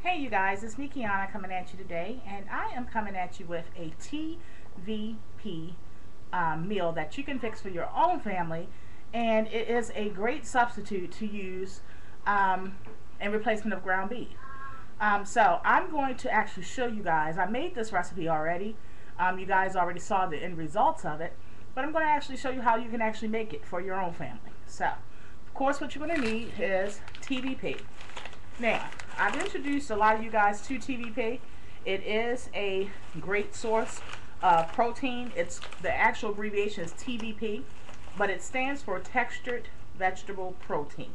Hey you guys, it's me Kianna coming at you today, and I am coming at you with a TVP meal that you can fix for your own family, and it is a great substitute to use in replacement of ground beef. So I'm going to actually show you guys. I made this recipe already. You guys already saw the end results of it, but I'm going to actually show you how you can actually make it for your own family. So, of course, what you're going to need is TVP. Now, I've introduced a lot of you guys to TVP. It is a great source of protein. The actual abbreviation is TVP, but it stands for Textured Vegetable Protein.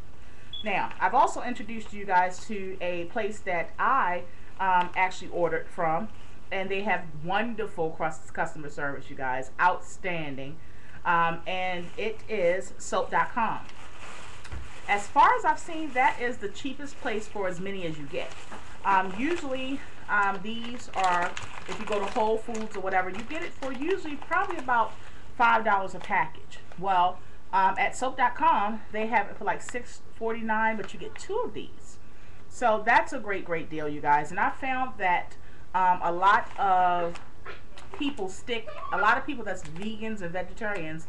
Now, I've also introduced you guys to a place that I actually ordered from, and they have wonderful customer service, you guys, outstanding, and it is soap.com. As far as I've seen, that is the cheapest place for as many as you get. Usually, these are, if you go to Whole Foods or whatever, you get it for usually probably about $5 a package. Well, at soap.com, they have it for like $6.49, but you get 2 of these. So that's a great deal, you guys. And I found that a lot of people that's vegans and vegetarians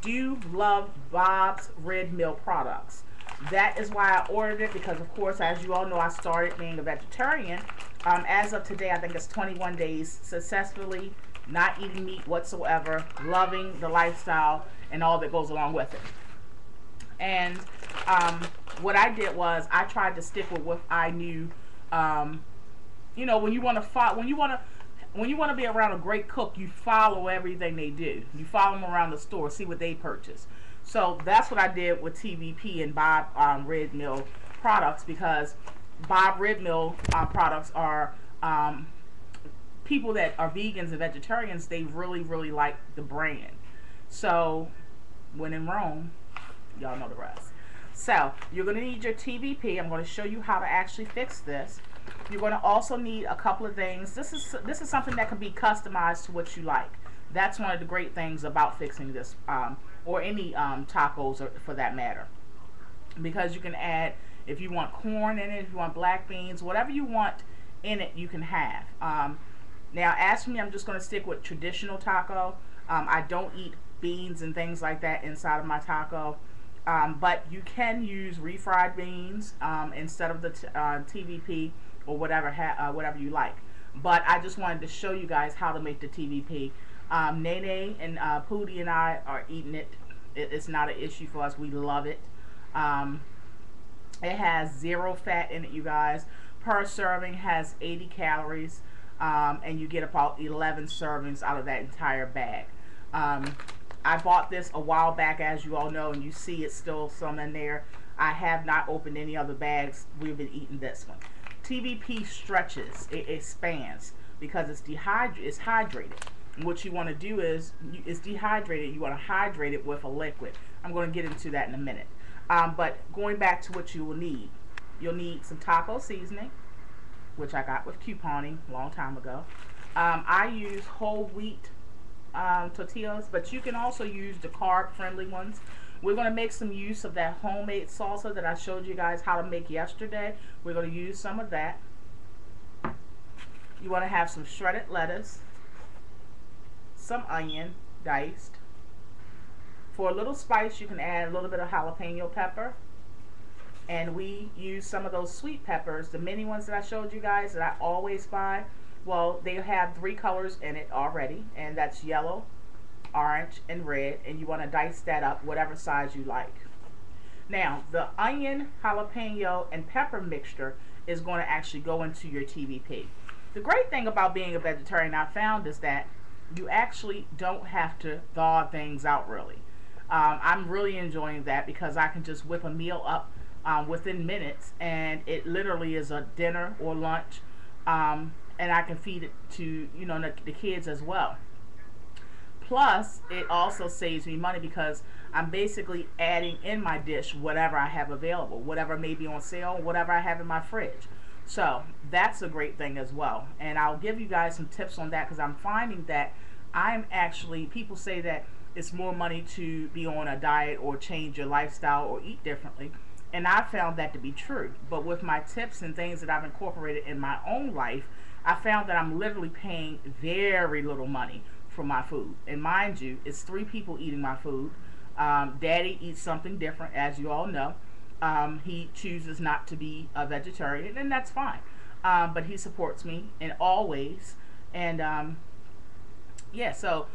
do love Bob's Red Mill products. That is why I ordered it, because of course, as you all know, I started being a vegetarian. As of today, I think it's 21 days successfully not eating meat whatsoever, loving the lifestyle and all that goes along with it. And what I did was I tried to stick with what I knew. You know, when you want to be around a great cook, you follow everything they do. You follow them around the store, see what they purchase. So that's what I did with TVP and Bob Red Mill products, because Bob Red Mill products are people that are vegans and vegetarians. They really like the brand. So when in Rome, y'all know the rest. So you're going to need your TVP. I'm going to show you how to actually fix this. You're going to also need a couple of things. This is something that can be customized to what you like. That's one of the great things about fixing this, or any tacos for that matter, because you can add, if you want corn in it, if you want black beans, whatever you want in it, you can have. Now, as for me, I'm just going to stick with traditional taco. I don't eat beans and things like that inside of my taco. But you can use refried beans instead of the TVP, or whatever you like. But I just wanted to show you guys how to make the TVP. Nene and Pootie and I are eating it. It's not an issue for us. We love it. It has 0 fat in it, you guys. Per serving has 80 calories, and you get about 11 servings out of that entire bag. I bought this a while back, as you all know, and you see it's still some in there. I have not opened any other bags. We've been eating this one. TVP stretches, it expands, because it's hydrated. And what you want to do is, it's dehydrated, you want to hydrate it with a liquid. I'm going to get into that in a minute. But going back to what you will need, you'll need some taco seasoning, which I got with couponing a long time ago. I use whole wheat tortillas, but you can also use the carb-friendly ones. We're going to make some use of that homemade salsa that I showed you guys how to make yesterday. We're going to use some of that. You want to have some shredded lettuce, some onion diced. For a little spice, you can add a little bit of jalapeno pepper. And we use some of those sweet peppers, the mini ones that I showed you guys that I always buy. Well, they have 3 colors in it already, and that's yellow, orange, and red, and you want to dice that up whatever size you like. Now, the onion, jalapeno, and pepper mixture is going to actually go into your TVP. The great thing about being a vegetarian, I found, is that you actually don't have to thaw things out really. I'm really enjoying that, because I can just whip a meal up within minutes, and it literally is a dinner or lunch. And I can feed it to, you know, the kids as well. Plus, it also saves me money, because I'm basically adding in my dish whatever I have available, whatever may be on sale, whatever I have in my fridge. So that's a great thing as well. And I'll give you guys some tips on that, because I'm finding that people say that it's more money to be on a diet or change your lifestyle or eat differently. And I found that to be true. But with my tips and things that I've incorporated in my own life, I found that I'm literally paying very little money for my food. And mind you, it's 3 people eating my food. Daddy eats something different, as you all know. He chooses not to be a vegetarian, and that's fine. But he supports me in all ways. And yeah, so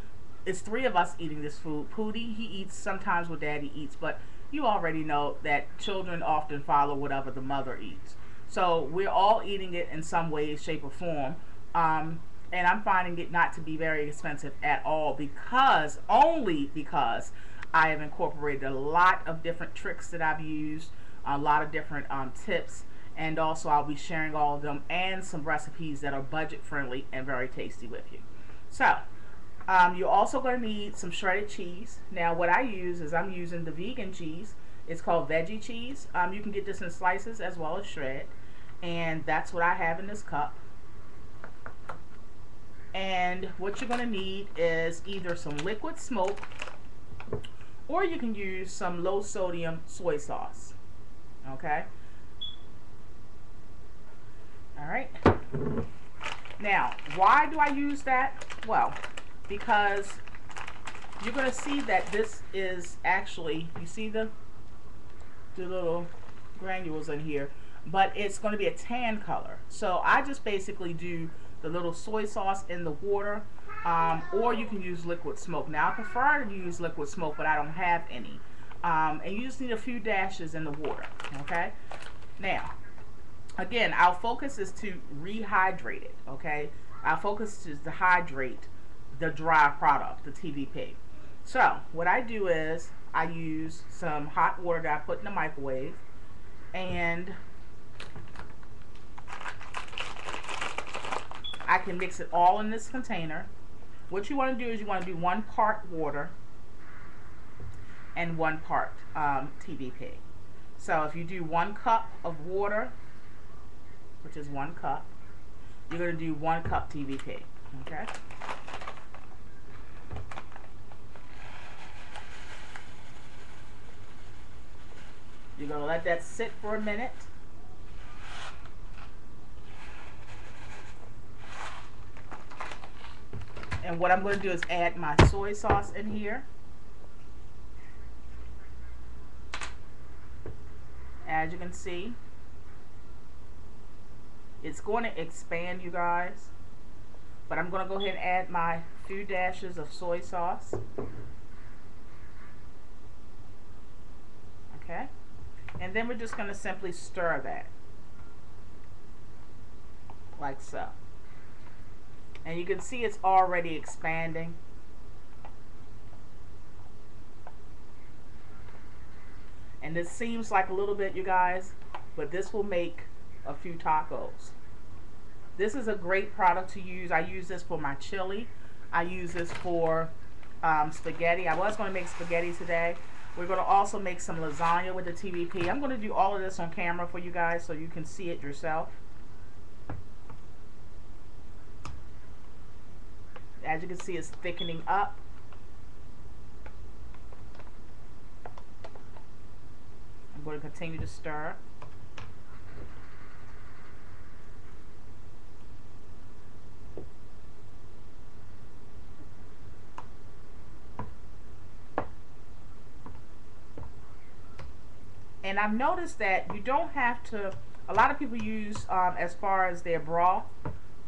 it's 3 of us eating this food. Pootie, he eats sometimes what Daddy eats, but you already know that children often follow whatever the mother eats. So we're all eating it in some way, shape, or form. And I'm finding it not to be very expensive at all, because, only because, I have incorporated a lot of different tricks that I've used, a lot of different tips, and also I'll be sharing all of them and some recipes that are budget friendly and very tasty with you. So you're also going to need some shredded cheese. Now what I use is I'm using the vegan cheese. It's called veggie cheese. You can get this in slices as well as shred, and that's what I have in this cup. And what you're going to need is either some liquid smoke, or you can use some low sodium soy sauce. Okay? Alright. Now, why do I use that? Well, because you're going to see that this is actually, you see the little granules in here, but it's going to be a tan color. So I just basically do the little soy sauce in the water, or you can use liquid smoke. Now I prefer to use liquid smoke, but I don't have any. And you just need a few dashes in the water. Okay? Now, again, our focus is to rehydrate it. Okay? Our focus is to hydrate the dry product, the TVP. So what I do is I use some hot water that I put in the microwave, and I can mix it all in this container. What you want to do is you want to do 1 part water and 1 part TVP. So if you do 1 cup of water, which is 1 cup, you're going to do 1 cup TVP. Okay? You're going to let that sit for a minute. And what I'm going to do is add my soy sauce in here. As you can see, it's going to expand, you guys. But I'm going to go ahead and add my few dashes of soy sauce. Okay? And then we're just going to simply stir that. Like so. And you can see it's already expanding. And this seems like a little bit, you guys, but this will make a few tacos. This is a great product to use. I use this for my chili. I use this for spaghetti. I was going to make spaghetti today. We're going to also make some lasagna with the TVP. I'm going to do all of this on camera for you guys so you can see it yourself. As you can see, it's thickening up. I'm going to continue to stir. And I've noticed that you don't have to, a lot of people use, as far as their broth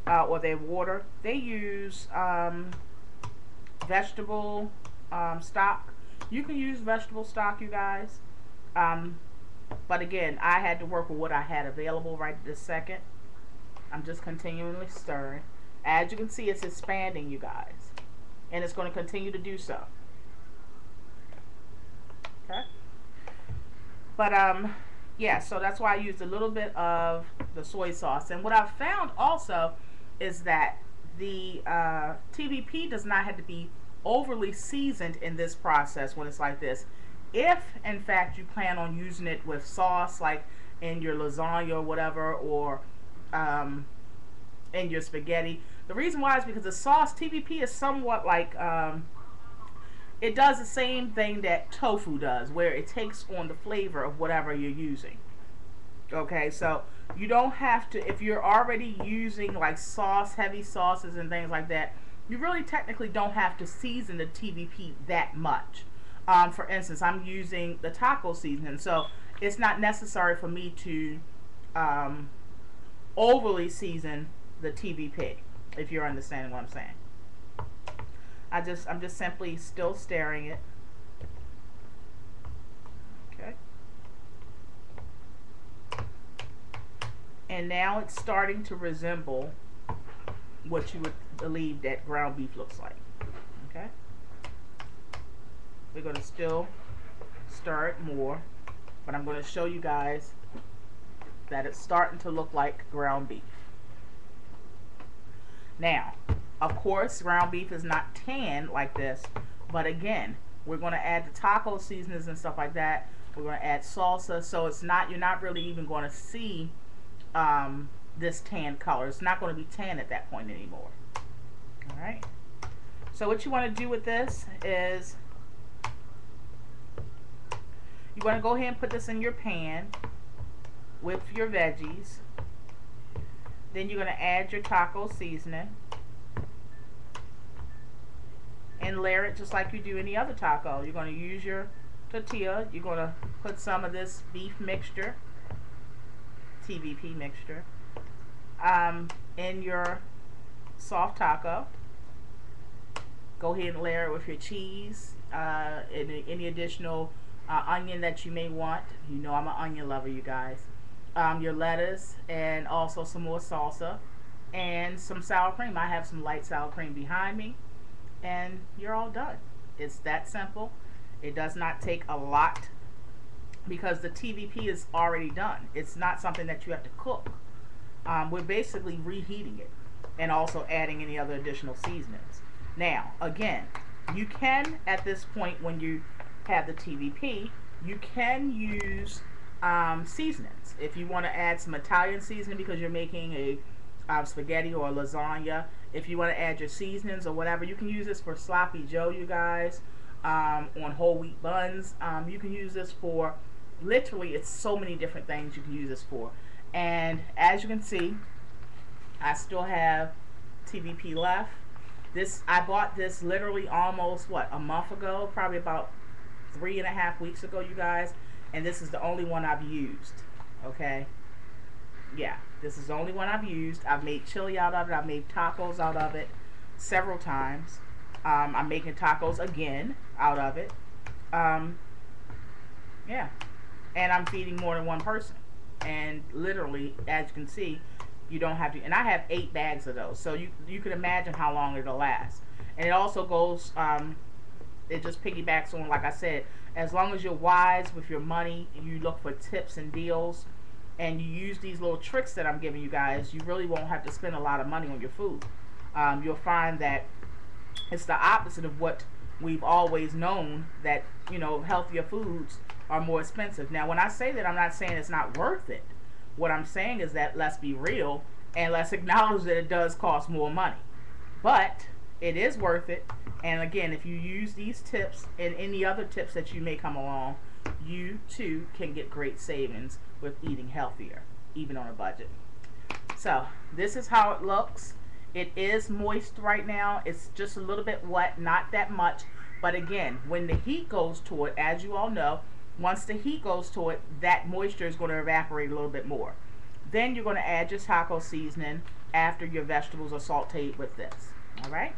or their water, they use vegetable stock. You can use vegetable stock, you guys. But again, I had to work with what I had available right this second. I'm just continually stirring. As you can see, it's expanding, you guys. And it's going to continue to do so. Okay? But yeah, so that's why I used a little bit of the soy sauce. And what I've found also is that the TVP does not have to be overly seasoned in this process when it's like this. If in fact you plan on using it with sauce, like in your lasagna or whatever, or in your spaghetti, the reason why is because the sauce, TVP, is somewhat like it does the same thing that tofu does, where it takes on the flavor of whatever you're using. Okay, so you don't have to, if you're already using like sauce, heavy sauces and things like that, you really technically don't have to season the TVP that much. For instance, I'm using the taco seasoning, so it's not necessary for me to overly season the TVP, if you're understanding what I'm saying. I'm just simply still stirring it. Okay. And now it's starting to resemble what you would believe that ground beef looks like. Okay. We're going to still stir it more, but I'm going to show you guys that it's starting to look like ground beef. Now, of course, ground beef is not tan like this, but again, we're going to add the taco seasonings and stuff like that. We're going to add salsa, so it's not, you're not really even going to see this tan color. It's not going to be tan at that point anymore. All right. So what you want to do with this is you want to go ahead and put this in your pan with your veggies. Then you're going to add your taco seasoning and layer it just like you do any other taco. You're going to use your tortilla. You're going to put some of this beef mixture, TVP mixture, in your soft taco. Go ahead and layer it with your cheese, and any additional onion that you may want. You know I'm an onion lover, you guys. Your lettuce, and also some more salsa and some sour cream. I have some light sour cream behind me, and you're all done. It's that simple. It does not take a lot because the TVP is already done. It's not something that you have to cook. We're basically reheating it and also adding any other additional seasonings. Now, again, you can, at this point when you have the TVP, you can use seasonings. If you want to add some Italian seasoning because you're making a spaghetti or a lasagna, if you want to add your seasonings or whatever, you can use this for sloppy joe, you guys, on whole wheat buns. You can use this for, literally, it's so many different things you can use this for. And as you can see, I still have TVP left. I bought this literally almost, what, a month ago, probably about 3.5 weeks ago, you guys. And this is the only one I've used. Okay? Yeah, this is the only one I've used. I've made chili out of it. I've made tacos out of it several times. I'm making tacos again out of it. Yeah. And I'm feeding more than one person. And literally, as you can see, you don't have to, and I have 8 bags of those, so you can imagine how long it'll last. And it also goes, it just piggybacks on, like I said, as long as you're wise with your money, you look for tips and deals, and you use these little tricks that I'm giving you guys, you really won't have to spend a lot of money on your food. You'll find that it's the opposite of what we've always known, that, you know, healthier foods are more expensive. Now, when I say that, I'm not saying it's not worth it. What I'm saying is that let's be real and let's acknowledge that it does cost more money. But it is worth it. And again, if you use these tips and any other tips that you may come along, you too can get great savings with eating healthier, even on a budget. So this is how it looks. It is moist right now. It's just a little bit wet, not that much. But again, when the heat goes to it, as you all know, once the heat goes to it, that moisture is going to evaporate a little bit more. Then you're going to add your taco seasoning after your vegetables are sauteed with this. All right?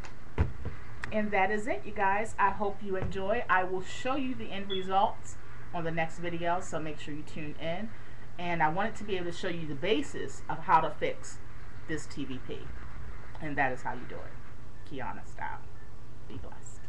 And that is it, you guys. I hope you enjoy. I will show you the end results on the next video, so make sure you tune in. And I wanted to be able to show you the basis of how to fix this TVP. And that is how you do it, Kianna style. Be blessed.